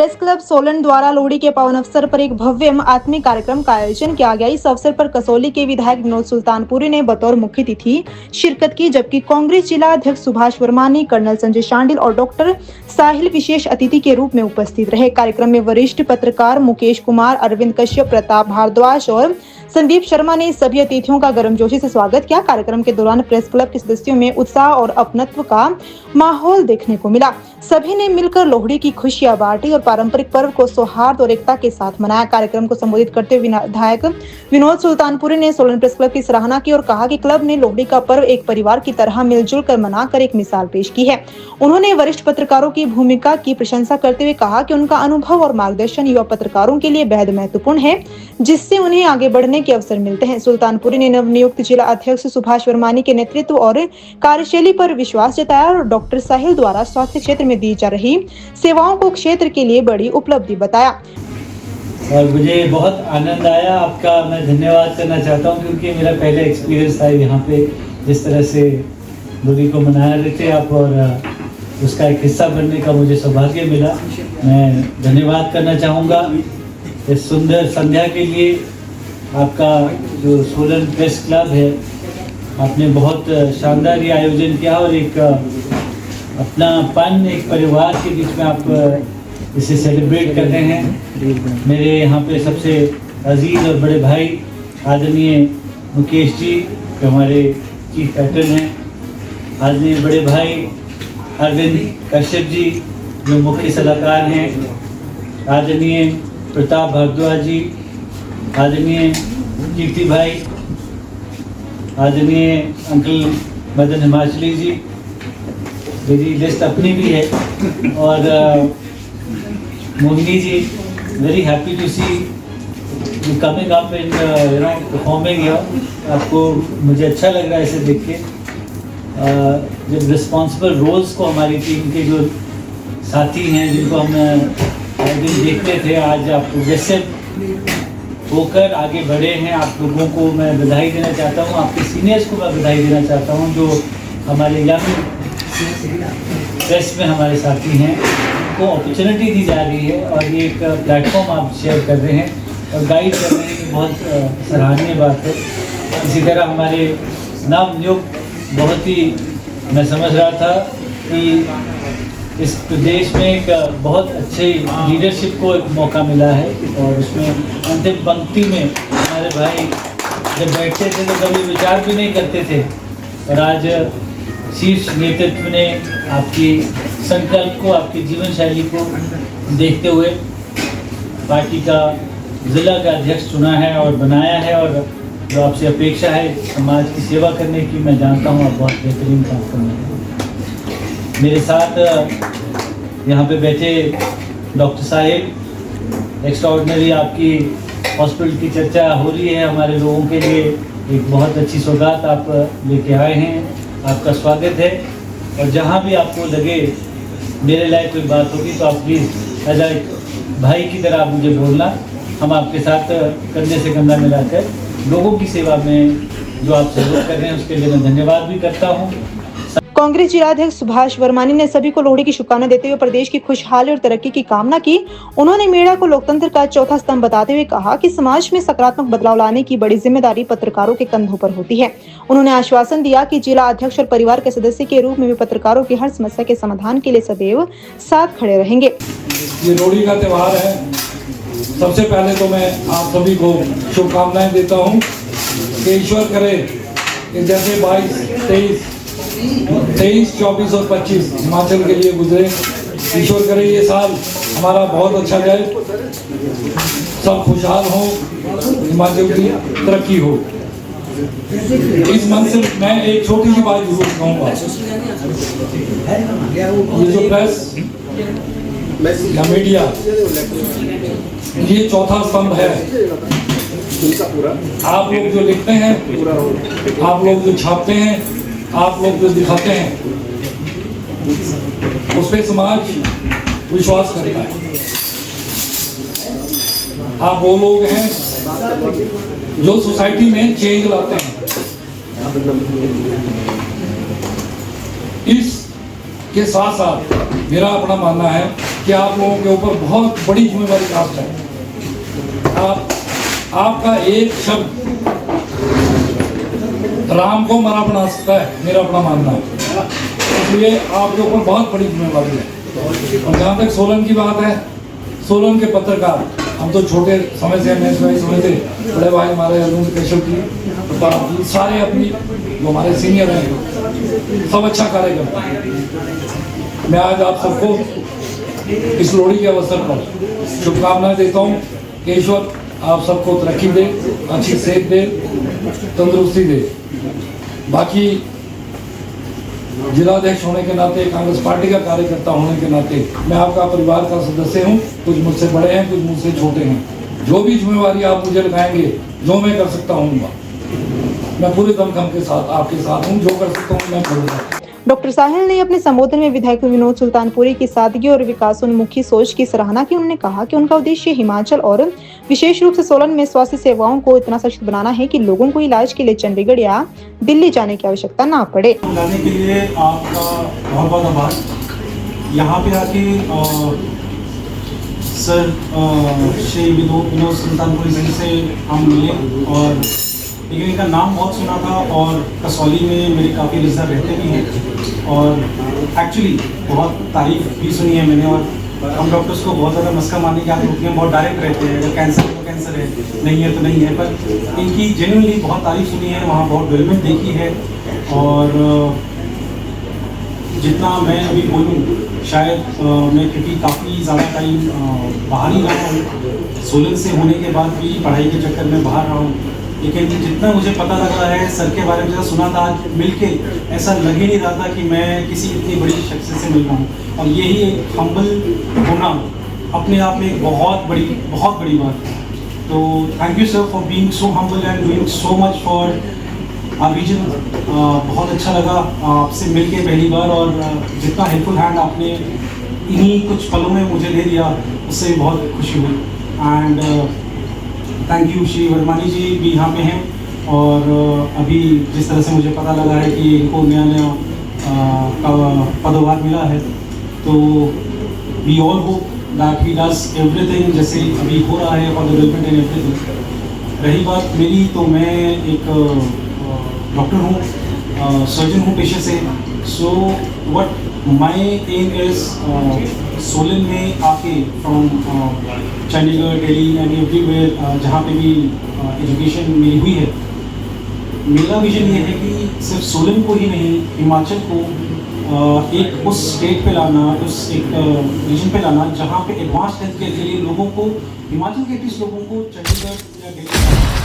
Press club Solan द्वारा लोहड़ी के पावन अवसर पर एक भव्य एवं आत्मिक कार्यक्रम का आयोजन किया गया। इस अवसर पर कसौली के विधायक विनोद सुल्तानपुरी ने बतौर मुख्य अतिथि शिरकत की, जबकि कांग्रेस जिला अध्यक्ष सुभाष वर्मानी, कर्नल संजय शांडिल और डॉक्टर साहिल विशेष अतिथि के रूप में उपस्थित रहे। कार्यक्रम में वरिष्ठ पत्रकार मुकेश कुमार, अरविंद कश्यप, प्रताप भारद्वाज और संदीप शर्मा ने सभी अतिथियों का गर्मजोशी से स्वागत किया। कार्यक्रम के दौरान प्रेस क्लब के सदस्यों में उत्साह और अपनत्व का माहौल देखने को मिला। सभी ने मिलकर लोहड़ी की खुशियां बांटी और पारंपरिक पर्व को सौहार्द और एकता के साथ मनाया। कार्यक्रम को संबोधित करते हुए विधायक विनोद सुल्तानपुरी ने सोलन प्रेस क्लब की सराहना की और कहा कि क्लब ने लोहड़ी का पर्व एक परिवार की तरह मिलजुल कर मनाकर एक मिसाल पेश की है। उन्होंने वरिष्ठ पत्रकारों की भूमिका की प्रशंसा करते हुए कहा कि उनका अनुभव और मार्गदर्शन युवा पत्रकारों के लिए बेहद महत्वपूर्ण है, जिससे उन्हें आगे बढ़ने के अवसर मिलते हैं। सुल्तानपुरी ने नवनियुक्त जिला अध्यक्ष सुभाष वर्मानी के नेतृत्व और कार्यशैली पर विश्वास जताया और डॉक्टर साहिल द्वारा स्वास्थ्य क्षेत्र में दी जा रही सेवाओं को क्षेत्र के लिए बड़ी उपलब्धि बताया। और मुझे बहुत आनंद आया। आपका मैं धन्यवाद करना चाहता हूं, क्योंकि मेरा पहला एक्सपीरियंस था यहाँ पे, जिस तरह से लोहड़ी को मना रहे थे आप, और उसका एक हिस्सा बनने का मुझे सौभाग्य मिला। मैं धन्यवाद करना चाहूँगा इस सुंदर संध्या के लिए। आपका जो सोलन प्रेस क्लब है, आपने बहुत शानदार ये आयोजन किया और एक अपनापन, एक परिवार के बीच में आप इसे सेलिब्रेट कर रहे हैं। मेरे यहाँ पे सबसे अजीज और बड़े भाई आदरणीय मुकेश जी, जो हमारे चीफ पैटर्न हैं, आदरणीय बड़े भाई अरविंद कश्यप जी, जो मुख्य सलाहकार हैं, आदरणीय प्रताप भारद्वाज जी, आदरणीय कीर्ति भाई, आदरणीय अंकल मदन हिमाचली जी, मेरी लिस्ट अपनी भी है, और Mohini ji, very happy to see you coming up and performing here. आपको मुझे अच्छा लग रहा है इसे देख के। जब रिस्पॉन्सिबल रोल्स को हमारी टीम के जो साथी हैं, जिनको हम दिन देखते थे, आज आप प्रोग्रेसिव होकर आगे बढ़े हैं। आप लोगों को मैं बधाई देना चाहता हूँ, आपके सीनियर्स को मैं बधाई देना चाहता हूँ, जो हमारे यंग प्रेस में हमारे साथी हैं, उनको अपॉर्चुनिटी दी जा रही है और ये एक प्लेटफॉर्म आप शेयर कर रहे हैं और गाइड कर रहे हैं, कि बहुत सराहनीय बात है। इसी तरह हमारे नवनियुक्त, बहुत ही मैं समझ रहा था कि इस प्रदेश में एक बहुत अच्छे लीडरशिप को एक मौका मिला है, और उसमें अंतिम पंक्ति में हमारे भाई जब बैठते थे तो कभी विचार भी नहीं करते थे, और आज शीर्ष नेतृत्व ने आपकी संकल्प को, आपकी जीवन शैली को देखते हुए पार्टी का जिला का अध्यक्ष चुना है और बनाया है, और जो आपसे अपेक्षा है समाज की सेवा करने की, मैं जानता हूँ आप बहुत बेहतरीन काम करने हैं। मेरे साथ यहाँ पे बैठे डॉक्टर साहिल, एक्स्ट्राऑर्डिनरी आपकी हॉस्पिटल की चर्चा हो रही है, हमारे लोगों के लिए एक बहुत अच्छी सौगात आप लेके आए हैं। आपका स्वागत है, और जहाँ भी आपको लगे मेरे लायक कोई बात होगी तो आप प्लीज़ एज अ भाई की तरह आप मुझे बोलना। हम आपके साथ कंधे से कंधा मिलाकर लोगों की सेवा में जो आप सहयोग कर रहे हैं, उसके लिए मैं धन्यवाद भी करता हूँ। कांग्रेस जिलाध्यक्ष सुभाष वर्मानी ने सभी को लोहड़ी की शुभकामनाएं देते हुए प्रदेश की खुशहाली और तरक्की की कामना की। उन्होंने मीडिया को लोकतंत्र का चौथा स्तंभ बताते हुए कहा कि समाज में सकारात्मक बदलाव लाने की बड़ी जिम्मेदारी पत्रकारों के कंधों पर होती है। उन्होंने आश्वासन दिया कि जिला अध्यक्ष और परिवार के सदस्य के रूप में भी पत्रकारों की हर समस्या के समाधान के लिए सदैव साथ खड़े रहेंगे। ये लोहड़ी का त्योहार है। सबसे पहले तो मैं आप सभी को शुभकामनाएं देता हूँ कि ईश्वर करे कि जैसे 22, 23, 24 और 25 हिमाचल के लिए गुजरे, ईश्वर करे ये साल हमारा बहुत अच्छा जाए, सब खुशहाल हो, हिमाचल की तरक्की हो। इस मन से मैं एक छोटी सी बात जरूर कहूँगा, ये जो प्रेस या मीडिया, ये चौथा स्तंभ है। आप लोग जो लिखते हैं, आप लोग जो छापते हैं, आप लोग जो दिखाते हैं, उस पर समाज विश्वास करता है। आप वो लोग हैं जो सोसाइटी में चेंज लाते हैं। इस के साथ साथ मेरा अपना मानना है कि आप लोगों के ऊपर बहुत बड़ी जिम्मेवारी कास्ट है। आपका एक शब्द राम को मरा बना सकता है, मेरा अपना मानना है। इसलिए आपके ऊपर बहुत बड़ी जिम्मेवारी है। और जहाँ तक सोलन की बात है, सोलन के पत्रकार, हम तो छोटे समय से हमने समझते, बड़े भाई हमारे अरुण केशव जी, प्रताप जी, सारे अपनी जो हमारे सीनियर हैं, सब अच्छा कार्य करते हैं। मैं आज आप सबको इस लोहड़ी के अवसर पर शुभकामनाएं देता हूँ कि ईश्वर आप सबको तरक्की दे, अच्छी सेहत दे, तंदुरुस्ती दे। बाकी जिलाध्यक्ष होने के नाते, कांग्रेस पार्टी का कार्यकर्ता होने के नाते मैं आपका परिवार का सदस्य हूं। कुछ मुझसे बड़े हैं, कुछ मुझसे छोटे हैं। जो भी जिम्मेवारी आप मुझे लगाएंगे, जो मैं कर सकता हूँ, मैं पूरे दमखम के साथ आपके साथ हूँ। जो कर सकता हूँ मैं करूँगा। डॉक्टर साहिल ने अपने संबोधन में विधायक विनोद सुल्तानपुरी की सादगी और विकासोन्मुखी सोच की सराहना की। उन्होंने कहा कि उनका उद्देश्य हिमाचल और विशेष रूप से सोलन में स्वास्थ्य सेवाओं को इतना सशक्त बनाना है कि लोगों को इलाज के लिए चंडीगढ़ या दिल्ली जाने की आवश्यकता ना पड़े। लाने के लिए आपका बहुत बहुत आभार। यहाँ पे आके सर श्री विनोद सुल्तानपुरी जी से हम मिले और लेकिन इनका नाम बहुत सुना था और कसौली में मेरे काफ़ी रिश्तेदार रहते भी हैं और एक्चुअली बहुत तारीफ भी सुनी है मैंने। और हम डॉक्टर्स को बहुत ज़्यादा मस्का मारने की आदत होती है, बहुत डायरेक्ट रहते हैं, अगर कैंसर है तो कैंसर है, नहीं है तो नहीं है। पर इनकी जेन्युइनली बहुत तारीफ सुनी है, वहाँ बहुत डेवलपमेंट देखी है। और जितना मैं अभी बोलूँ शायद मैं क्योंकि काफ़ी ज़्यादा टाइम बाहर ही रहा हूँ, सोलन से होने के बाद भी पढ़ाई के चक्कर में बाहर रहा हूँ, लेकिन जितना मुझे पता लग रहा है सर के बारे में, जैसा सुना था, आज मिलके ऐसा लग ही नहीं रहा था कि मैं किसी इतनी बड़ी शख्सियत से मिल रहा हूँ। और यही एक हम्बल होना अपने आप में एक बहुत बड़ी बात है। तो thank you sir for being so humble and doing so much for our region. बहुत अच्छा लगा आपसे मिलके पहली बार, और जितना हेल्पफुल हैंड आपने इन्हीं कुछ पलों में मुझे दे दिया, उससे भी बहुत खुशी हुई। एंड थैंक यू, श्री वर्मानी जी भी यहाँ पे हैं। और अभी जिस तरह से मुझे पता लगा है कि इनको नया पदभार मिला है, तो we all hope that he does everything जैसे अभी हो रहा है for the development and everything. रही बात मेरी, तो मैं एक डॉक्टर हूँ, सर्जन हूँ पेशे से। So what my aim is Solan में आके from Chandigarh, Delhi and everywhere जहाँ पे भी एजुकेशन मेरी हुई है, मेरा विजन ये है कि सिर्फ सोलन को ही नहीं, हिमाचल को एक उस स्टेट पे लाना, उस एक रीजन पे लाना जहाँ पे एडवांस हेल्थ केयर के लिए लोगों को, हिमाचल के एटलीस्ट लोगों को चंडीगढ़ या दिल्ली